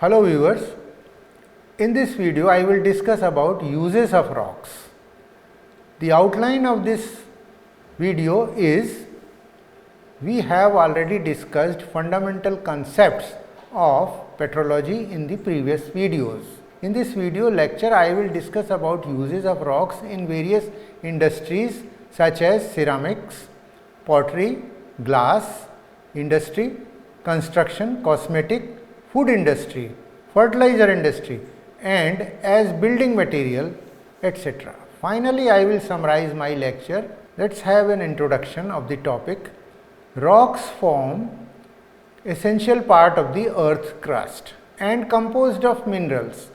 Hello viewers, in this video I will discuss about uses of rocks. The outline of this video is we have already discussed fundamental concepts of petrology in the previous videos. In this video lecture I will discuss about uses of rocks in various industries such as ceramics, pottery, glass industry, construction, cosmetic, food industry, fertilizer industry and as building material, etc. Finally, I will summarize my lecture. Let's have an introduction of the topic. Rocks form essential part of the earth crust and composed of minerals.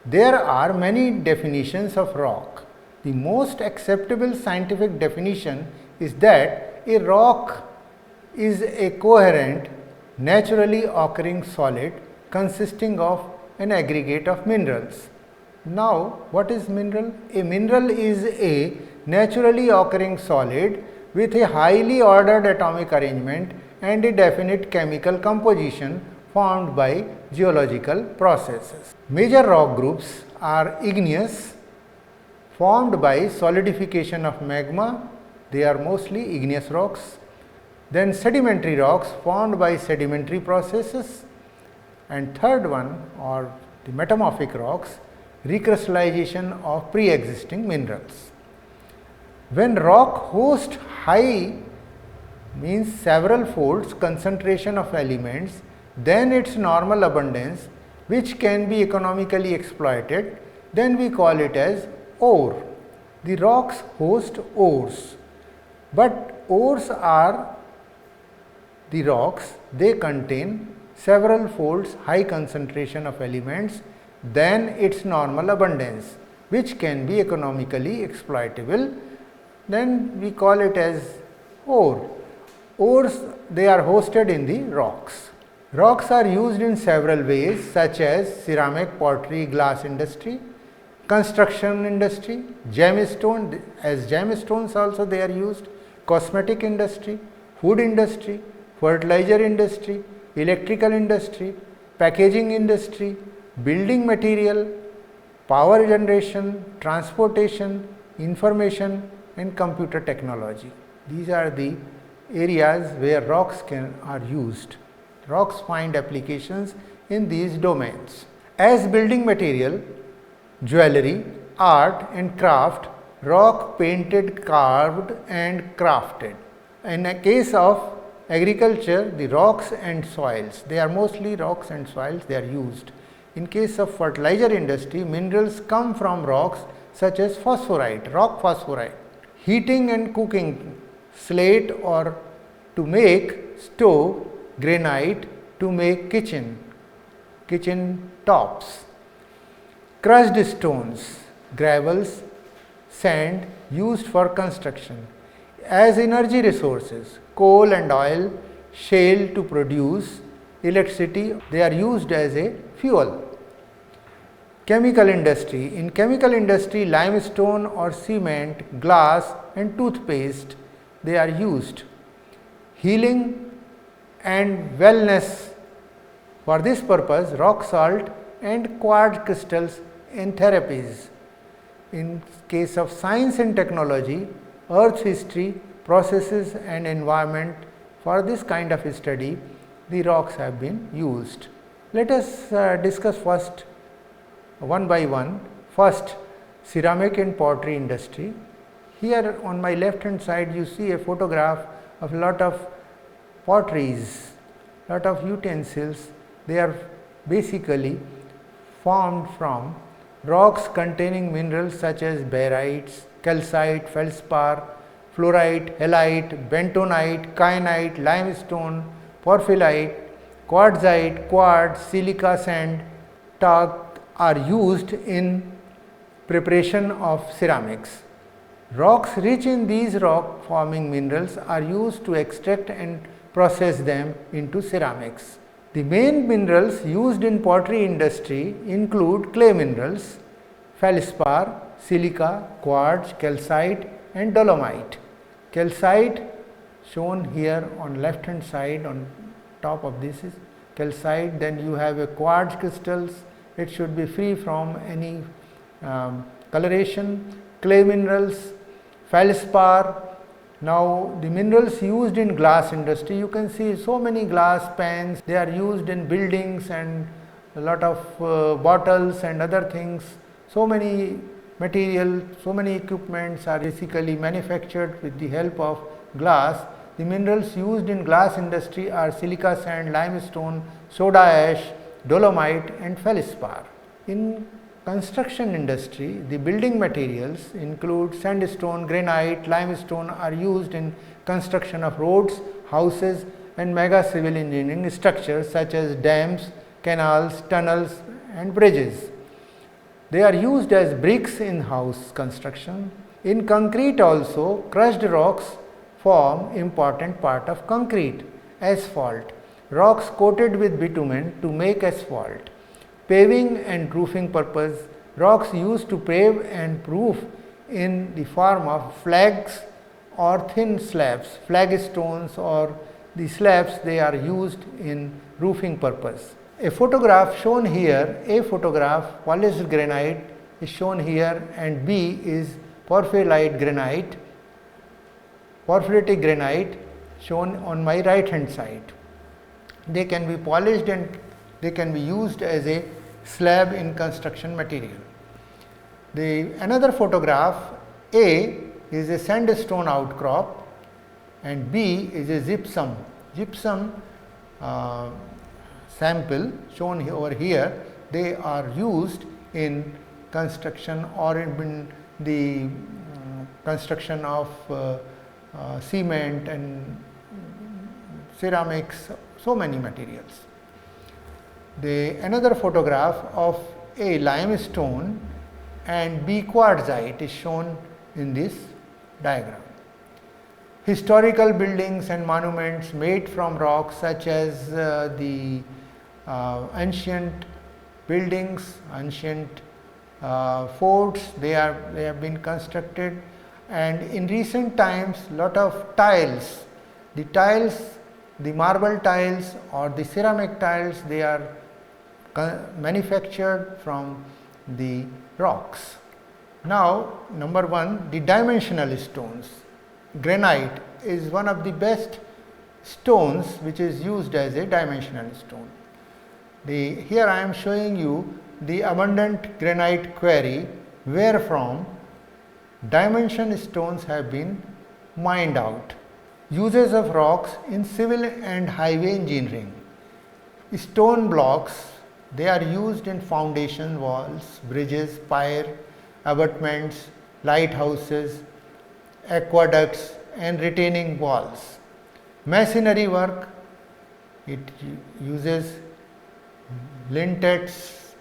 There are many definitions of rock. The most acceptable scientific definition is that a rock is a coherent, naturally occurring solid consisting of an aggregate of minerals. Now, what is mineral? A mineral is a naturally occurring solid with a highly ordered atomic arrangement and a definite chemical composition formed by geological processes. Major rock groups are igneous, formed by solidification of magma. They are mostly igneous rocks. Then sedimentary rocks formed by sedimentary processes, and third one or the metamorphic rocks, recrystallization of pre-existing minerals. When rock hosts high means several folds concentration of elements, then its normal abundance which can be economically exploited, then we call it as ore. The rocks host ores, but ores are the rocks, they contain several folds high concentration of elements than its normal abundance which can be economically exploitable, then we call it as ore. Ores, they are hosted in the rocks. Rocks are used in several ways such as ceramic, pottery, glass industry, construction industry, gemstone, as gemstones also they are used, cosmetic industry, food industry, fertilizer industry, electrical industry, packaging industry, building material, power generation, transportation, information and computer technology. These are the areas where rocks are used. Rocks find applications in these domains. As building material, jewelry, art and craft, rock painted, carved and crafted. In a case of agriculture, the rocks and soils, they are mostly rocks and soils they are used. In case of fertilizer industry, minerals come from rocks such as phosphorite, rock phosphorite. Heating and cooking, slate or to make stove, granite to make kitchen tops. Crushed stones, gravels, sand used for construction. As energy resources, coal and oil, shale to produce electricity, they are used as a fuel. Chemical industry. In chemical industry, limestone or cement, glass and toothpaste, they are used. Healing and wellness. For this purpose, rock salt and quartz crystals in therapies. In case of science and technology, earth history, processes and environment, for this kind of study the rocks have been used. Let us discuss first one by one. First, ceramic and pottery industry. Here on my left hand side you see a photograph of lot of potteries, lot of utensils. They are basically formed from rocks containing minerals such as barytes, calcite, feldspar, fluorite, halite, bentonite, kyanite, limestone, porphyrite, quartzite, quartz, silica sand, talc are used in preparation of ceramics. Rocks rich in these rock forming minerals are used to extract and process them into ceramics. The main minerals used in pottery industry include clay minerals, feldspar, silica, quartz, calcite and dolomite. Calcite shown here on left hand side on top of this is calcite. Then you have a quartz crystals, it should be free from any coloration. Clay minerals, feldspar. Now the minerals used in glass industry, you can see so many glass pans, they are used in buildings and a lot of bottles and other things. So many material, so many equipments are basically manufactured with the help of glass. The minerals used in glass industry are silica sand, limestone, soda ash, dolomite and feldspar. In construction industry, the building materials include sandstone, granite, limestone are used in construction of roads, houses and mega civil engineering structures such as dams, canals, tunnels and bridges. They are used as bricks in house construction. In concrete also, crushed rocks form important part of concrete. Asphalt, rocks coated with bitumen to make asphalt. Paving and roofing purpose, rocks used to pave and roof in the form of flags or thin slabs, flagstones or the slabs, they are used in roofing purpose. A photograph shown here, A photograph, polished granite is shown here and B is porphyritic granite shown on my right hand side. They can be polished and they can be used as a slab in construction material. Another photograph, A is a sandstone outcrop and B is a gypsum sample shown over here. They are used in construction or in the construction of cement and ceramics, so many materials. Another photograph of A limestone and B quartzite is shown in this diagram. Historical buildings and monuments made from rocks such as the ancient buildings, ancient forts, they have been constructed, and in recent times lot of tiles, the marble tiles or the ceramic tiles, they are manufactured from the rocks. Now number one, the dimensional stones. Granite is one of the best stones which is used as a dimensional stone. Here I am showing you the abundant granite quarry wherefrom dimension stones have been mined out. Uses of rocks in civil and highway engineering. Stone blocks, they are used in foundation walls, bridges, pier, abutments, lighthouses, aqueducts and retaining walls. Masonry work, it uses lintels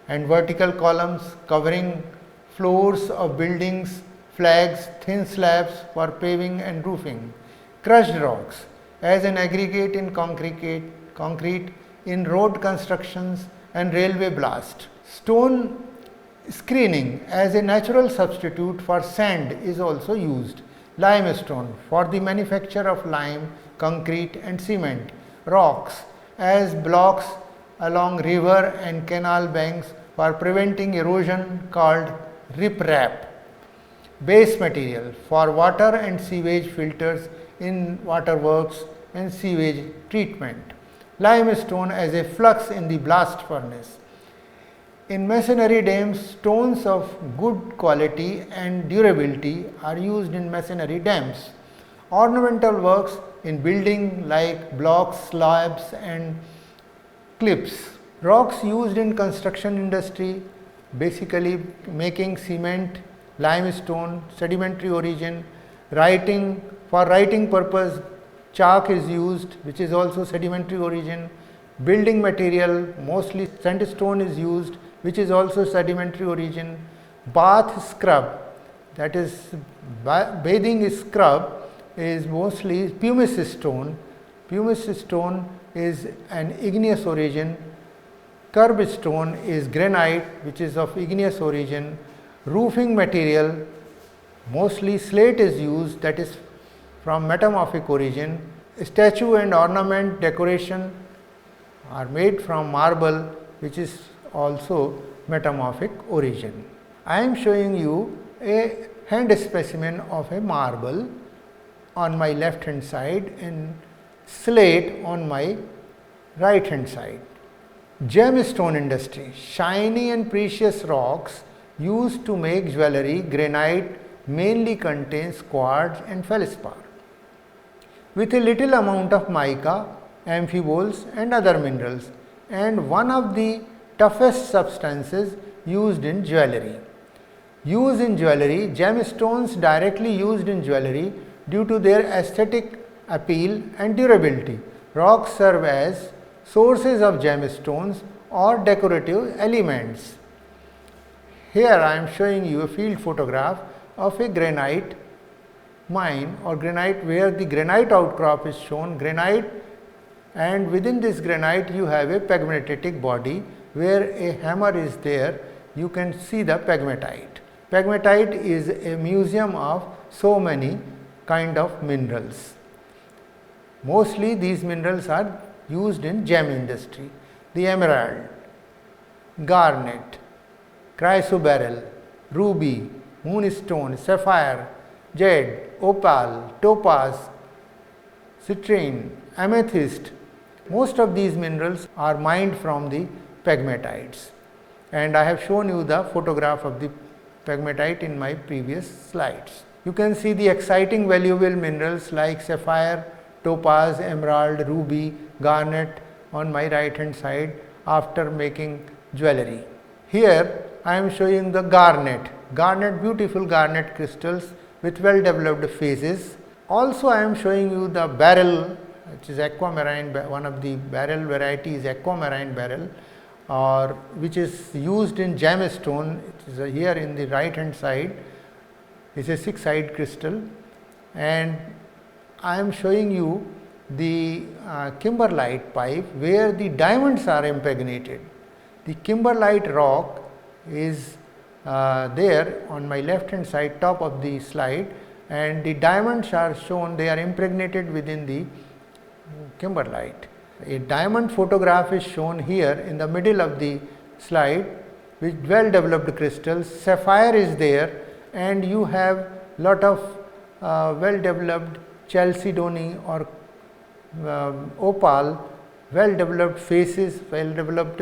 and vertical columns covering floors of buildings, flags, thin slabs for paving and roofing. Crushed rocks as an aggregate in concrete in road constructions and railway blast. Stone screening as a natural substitute for sand is also used. Limestone for the manufacture of lime, concrete and cement. Rocks as blocks along river and canal banks for preventing erosion called riprap. Base material for water and sewage filters in waterworks and sewage treatment. Limestone as a flux in the blast furnace. In masonry dams, stones of good quality and durability are used in masonry dams. Ornamental works in building like blocks, slabs and clips. Rocks used in construction industry, basically making cement, limestone, sedimentary origin. For writing purpose, chalk is used, which is also sedimentary origin. Building material, mostly sandstone is used, which is also sedimentary origin. Bath scrub, that is bathing scrub, is mostly pumice stone. Pumice stone is an igneous origin. Curbstone is granite, which is of igneous origin. Roofing material, mostly slate is used, that is from metamorphic origin. Statue and ornament decoration, are made from marble, which is also metamorphic origin. I am showing you a hand specimen of a marble on my left hand side and slate on my right hand side. Gemstone industry, shiny and precious rocks used to make jewelry. Granite mainly contains quartz and feldspar, with a little amount of mica, amphiboles and other minerals, and one of the toughest substances used in jewelry. Use in jewelry, gemstones directly used in jewelry due to their aesthetic appeal and durability. Rocks serve as sources of gemstones or decorative elements. Here I am showing you a field photograph of a granite mine or granite, where the granite outcrop is shown, granite, and within this granite you have a pegmatitic body where a hammer is there. You can see the pegmatite. Pegmatite is a museum of so many kind of minerals. Mostly these minerals are used in gem industry. The emerald, garnet, chrysoberyl, ruby, moonstone, sapphire, jade, opal, topaz, citrine, amethyst. Most of these minerals are mined from the pegmatites, and I have shown you the photograph of the pegmatite in my previous slides. You can see the exciting valuable minerals like sapphire, topaz, emerald, ruby, garnet on my right hand side after making jewelry. Here I am showing the garnet, beautiful garnet crystals with well developed phases. Also I am showing you the beryl, which is aquamarine, one of the beryl varieties, aquamarine beryl, or which is used in gemstone. It is here in the right hand side. It is a six-sided crystal, and I am showing you the kimberlite pipe where the diamonds are impregnated. The kimberlite rock is there on my left hand side, top of the slide, and the diamonds are shown, they are impregnated within the kimberlite. A diamond photograph is shown here in the middle of the slide with well developed crystals. Sapphire is there, and you have lot of well developed chalcedony or opal, well developed faces, well developed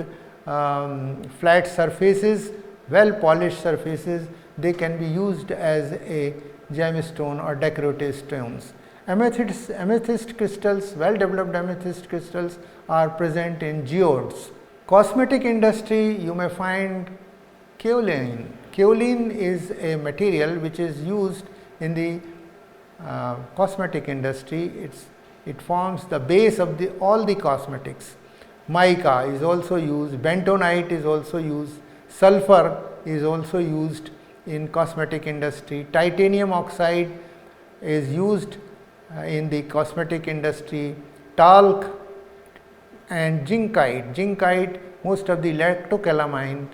flat surfaces, well polished surfaces. They can be used as a gemstone or decorative stones. Amethyst crystals, well developed amethyst crystals are present in geodes. Cosmetic industry, you may find kaolin. Kaolin is a material which is used in the cosmetic industry. It forms the base of all the cosmetics. Mica is also used, bentonite is also used, sulfur is also used in cosmetic industry, titanium oxide is used in the cosmetic industry, talc and zincite. Zincite, most of the lactocalamine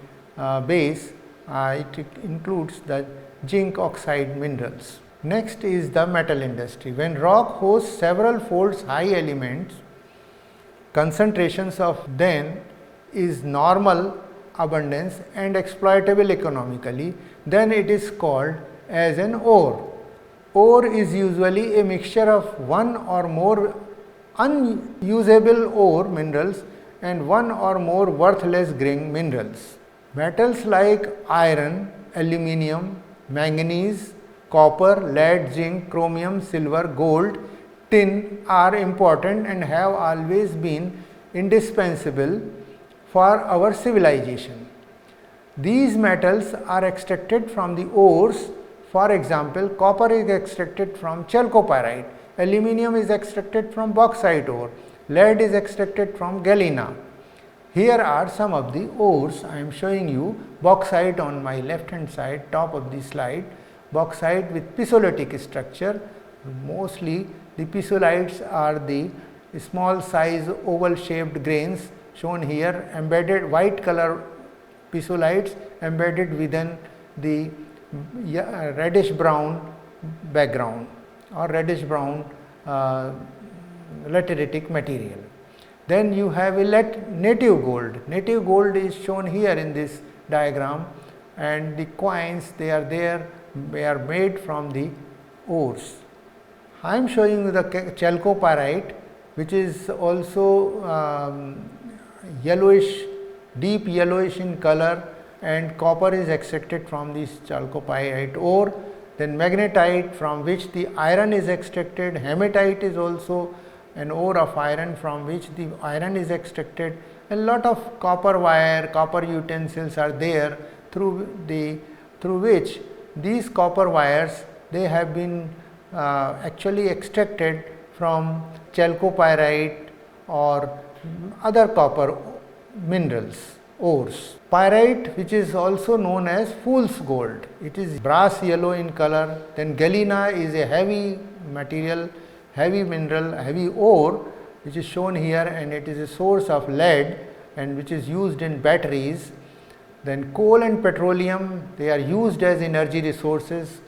base, it includes the zinc oxide minerals. Next is the metal industry. When rock hosts several folds high elements, concentrations of them is normal abundance and exploitable economically, then it is called as an ore. Ore is usually a mixture of one or more unusable ore minerals and one or more worthless grain minerals. Metals like iron, aluminium, manganese, copper, lead, zinc, chromium, silver, gold, tin are important and have always been indispensable for our civilization. These metals are extracted from the ores. For example, copper is extracted from chalcopyrite, aluminium is extracted from bauxite ore, lead is extracted from galena. Here are some of the ores. I am showing you bauxite on my left hand side, top of the slide, bauxite with pisolitic structure. Mostly the pisolites are the small size oval shaped grains shown here, embedded white color pisolites embedded within the reddish brown background or reddish brown lateritic material. Then you have native gold. Native gold is shown here in this diagram, and the coins, they are there, they are made from the ores. I am showing you the chalcopyrite, which is also yellowish, deep yellowish in color, and copper is extracted from this chalcopyrite ore. Then magnetite, from which the iron is extracted. Hematite is also an ore of iron from which the iron is extracted. A lot of copper wire, copper utensils are there through which these copper wires, they have been actually extracted from chalcopyrite or other copper minerals, ores. Pyrite, which is also known as fool's gold, it is brass yellow in color. Then galena is a heavy material, heavy mineral, heavy ore, which is shown here, and it is a source of lead and which is used in batteries. Then coal and petroleum, they are used as energy resources.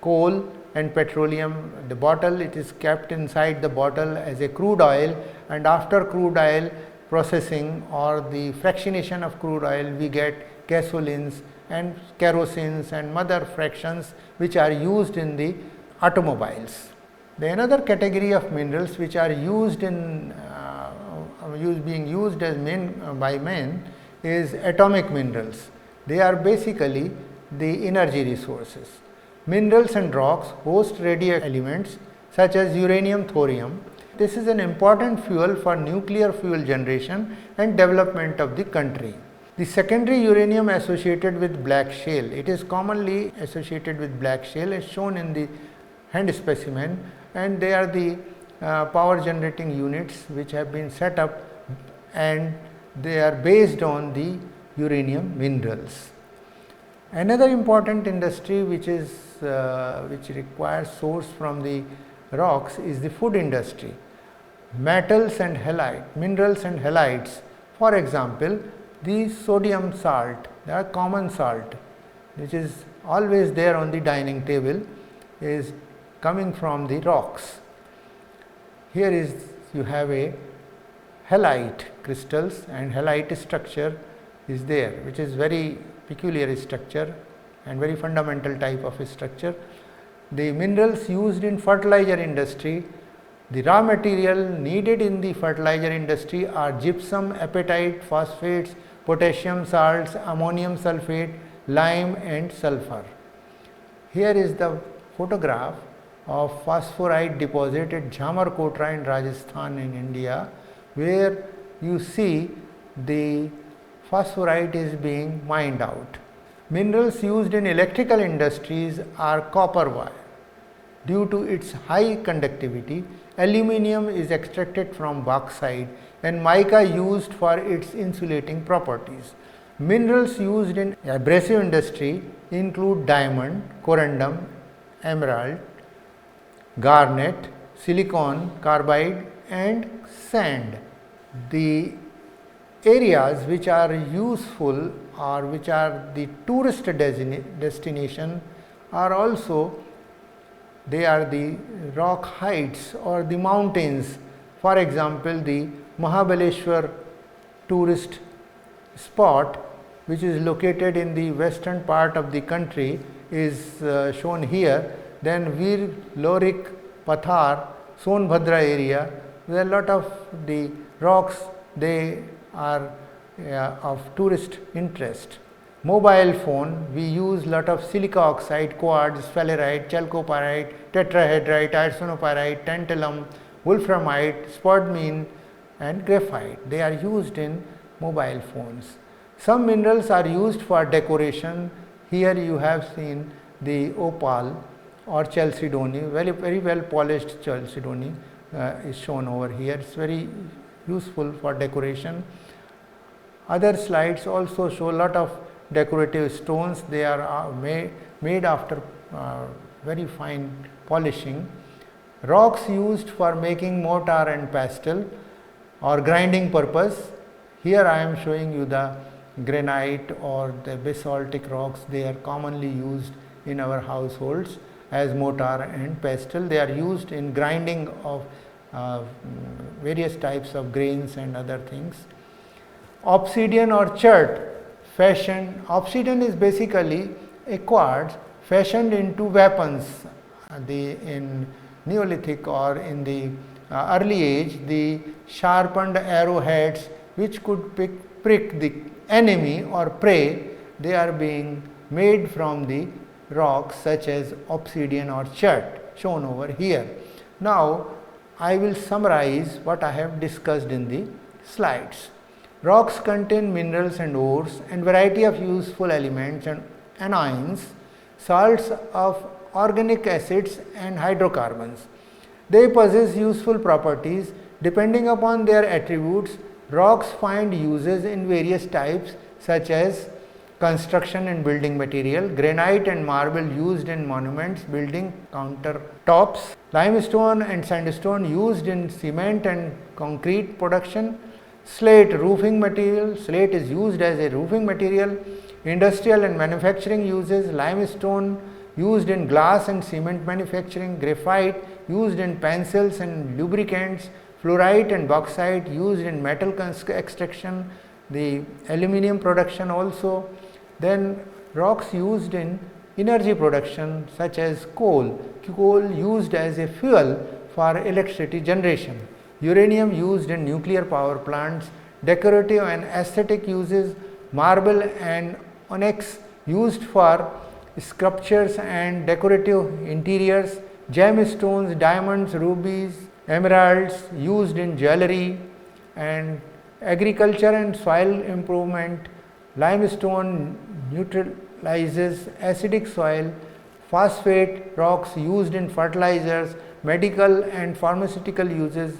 Coal and petroleum, the bottle, it is kept inside the bottle as a crude oil, and after crude oil processing or the fractionation of crude oil, we get gasolines and kerosenes and other fractions which are used in the automobiles. The another category of minerals which are used in being used as by men is atomic minerals. They are basically the energy resources. Minerals and rocks host radioactive elements such as uranium, thorium. This is an important fuel for nuclear fuel generation and development of the country. The secondary uranium associated with black shale, it is commonly associated with black shale as shown in the hand specimen, and they are the power generating units which have been set up, and they are based on the uranium minerals. Another important industry which requires source from the rocks is the food industry. Metals and halite, minerals and halides, for example, the sodium salt, the common salt which is always there on the dining table, is coming from the rocks. Here is, you have a halite crystals, and halite structure is there, which is very peculiar structure and very fundamental type of structure. The minerals used in fertilizer industry, the raw material needed in the fertilizer industry are gypsum, apatite, phosphates, potassium salts, ammonium sulfate, lime and sulfur. Here is the photograph of phosphorite deposit at Jhamar Kotra in Rajasthan in India, where you see the phosphorite is being mined out. Minerals used in electrical industries are copper wire. Due to its high conductivity, aluminum is extracted from bauxite and mica used for its insulating properties. Minerals used in abrasive industry include diamond, corundum, emerald, garnet, silicon carbide and sand. The areas which are useful or which are the tourist destination are also, they are the rock heights or the mountains. For example, the Mahabaleshwar tourist spot, which is located in the western part of the country, is shown here. Then Veer Lorik Pathar, Sonbhadra area, there are a lot of the rocks, they are of tourist interest. Mobile phone, we use lot of silica oxide, quartz, sphalerite, chalcopyrite, tetrahedrite, arsenopyrite, tantalum, wolframite, spodumene and graphite. They are used in mobile phones. Some minerals are used for decoration. Here you have seen the opal or chalcedony, very well polished chalcedony is shown over here. It's very useful for decoration. Other slides also show a lot of decorative stones. They are made after very fine polishing. Rocks used for making mortar and pestle or grinding purpose. Here I am showing you the granite or the basaltic rocks. They are commonly used in our households as mortar and pestle. They are used in grinding of various types of grains and other things. Obsidian or chert fashioned. Obsidian is basically a quartz fashioned into weapons. In Neolithic or in the early age, the sharpened arrowheads which could prick the enemy or prey, they are being made from the rocks such as obsidian or chert, shown over here. Now, I will summarize what I have discussed in the slides. Rocks contain minerals and ores and variety of useful elements and anions, salts of organic acids and hydrocarbons. They possess useful properties. Depending upon their attributes, rocks find uses in various types such as construction and building material, granite and marble used in monuments, building countertops, limestone and sandstone used in cement and concrete production, slate roofing material. Slate is used as a roofing material. Industrial and manufacturing uses, limestone used in glass and cement manufacturing, graphite used in pencils and lubricants, fluorite and bauxite used in metal extraction, the aluminum production also. Then rocks used in energy production such as coal used as a fuel for electricity generation, uranium used in nuclear power plants, decorative and aesthetic uses, marble and onyx used for sculptures and decorative interiors, gemstones, diamonds, rubies, emeralds used in jewelry and agriculture and soil improvement. Limestone neutralizes acidic soil. Phosphate rocks used in fertilizers, medical and pharmaceutical uses.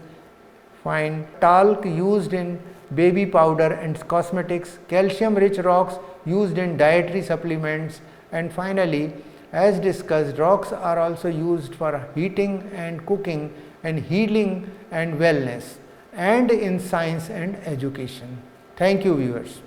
Fine talc used in baby powder and cosmetics. Calcium rich rocks used in dietary supplements. And finally, as discussed, rocks are also used for heating and cooking and healing and wellness, and in science and education. Thank you, viewers.